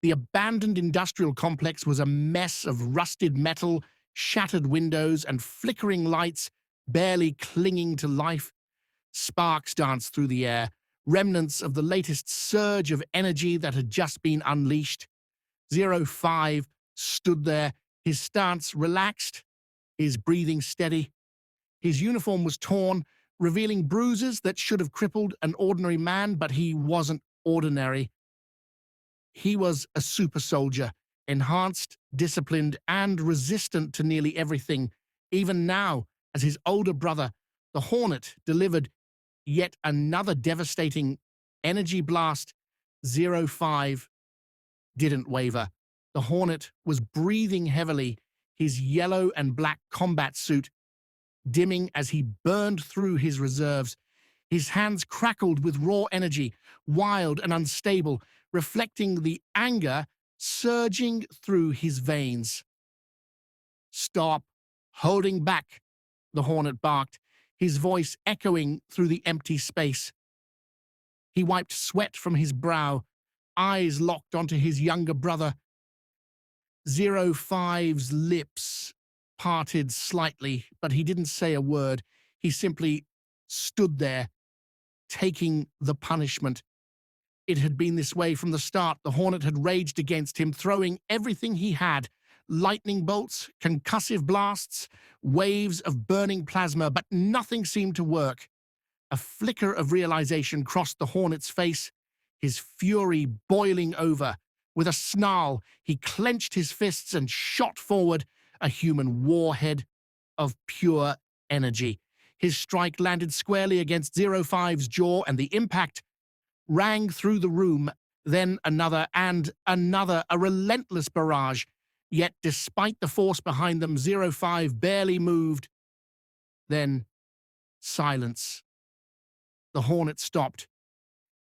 The abandoned industrial complex was a mess of rusted metal, shattered windows, and flickering lights barely clinging to life. Sparks danced through the air, remnants of the latest surge of energy that had just been unleashed. Zero 05 stood there, his stance relaxed, his breathing steady. His uniform was torn, revealing bruises that should have crippled an ordinary man, but he wasn't ordinary. He was a super soldier, enhanced, disciplined, and resistant to nearly everything. Even now, as his older brother, the Hornet, delivered yet another devastating energy blast, Zero 05 didn't waver. The Hornet was breathing heavily, his yellow and black combat suit dimming as he burned through his reserves. His hands crackled with raw energy, wild and unstable, reflecting the anger surging through his veins. "Stop holding back," the Hornet barked, his voice echoing through the empty space. He wiped sweat from his brow, eyes locked onto his younger brother. Zero 05's lips parted slightly, but he didn't say a word. He simply stood there, taking the punishment. It had been this way from the start. The Hornet had raged against him, throwing everything he had: lightning bolts, concussive blasts, waves of burning plasma, but nothing seemed to work. A flicker of realization crossed the Hornet's face, his fury boiling over. With a snarl, he clenched his fists and shot forward, a human warhead of pure energy. His strike landed squarely against Zero 05's jaw, and the impact rang through the room, then another and another, a relentless barrage. Yet, despite the force behind them, Zero 05 barely moved. Then, silence. The Hornet stopped,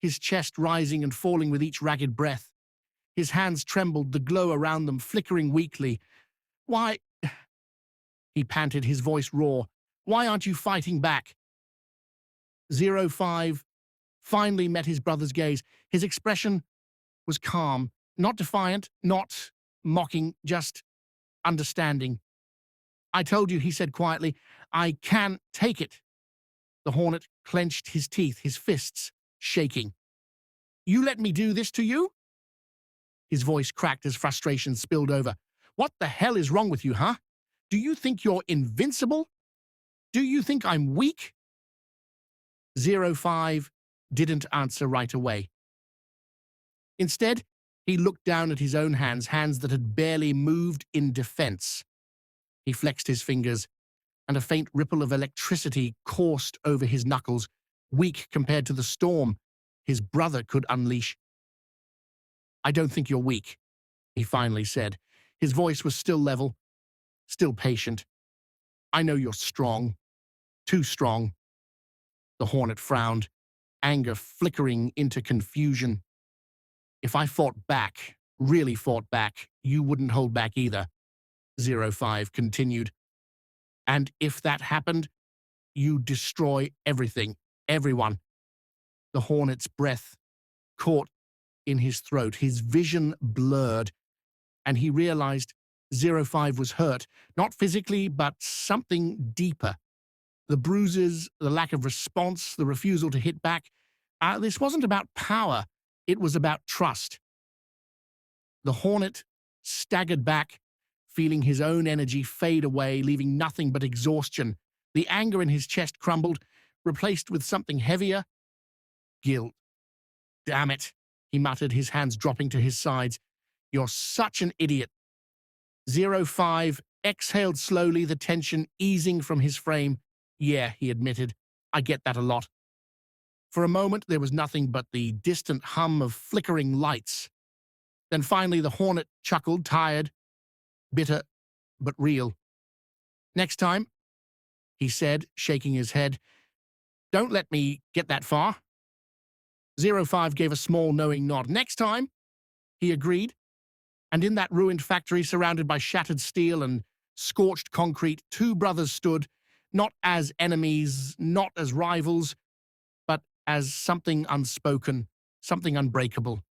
his chest rising and falling with each ragged breath. His hands trembled, the glow around them flickering weakly. "Why," he panted, his voice raw, "why aren't you fighting back?" Zero 05 finally met his brother's gaze. His expression was calm, not defiant, not mocking, just understanding. "I told you," he said quietly, "I can't take it." The Hornet clenched his teeth, his fists shaking. "You let me do this to you?" His voice cracked as frustration spilled over. "What the hell is wrong with you, huh? Do you think you're invincible? Do you think I'm weak?" Zero 05 didn't answer right away. Instead, he looked down at his own hands, hands that had barely moved in defense. He flexed his fingers, and a faint ripple of electricity coursed over his knuckles, weak compared to the storm his brother could unleash. "I don't think you're weak," he finally said. His voice was still level, still patient. "I know you're strong. Too strong." The Hornet frowned, anger flickering into confusion. "If I fought back, really fought back, you wouldn't hold back either," Zero 05 continued. "And if that happened, you destroy everything, everyone." The Hornet's breath caught in his throat, his vision blurred, and he realized Zero 05 was hurt, not physically, but something deeper. The bruises, the lack of response, the refusal to hit back. This wasn't about power, it was about trust. The Hornet staggered back, feeling his own energy fade away, leaving nothing but exhaustion. The anger in his chest crumbled, replaced with something heavier: guilt. "Damn it," he muttered, his hands dropping to his sides. "You're such an idiot." Zero 05 exhaled slowly, the tension easing from his frame. "Yeah," he admitted, "I get that a lot." For a moment, there was nothing but the distant hum of flickering lights. Then finally the Hornet chuckled, tired, bitter, but real. "Next time," he said, shaking his head, "don't let me get that far." Zero 05 gave a small, knowing nod. "Next time," he agreed. And in that ruined factory, surrounded by shattered steel and scorched concrete, two brothers stood, not as enemies, not as rivals, but as something unspoken, something unbreakable.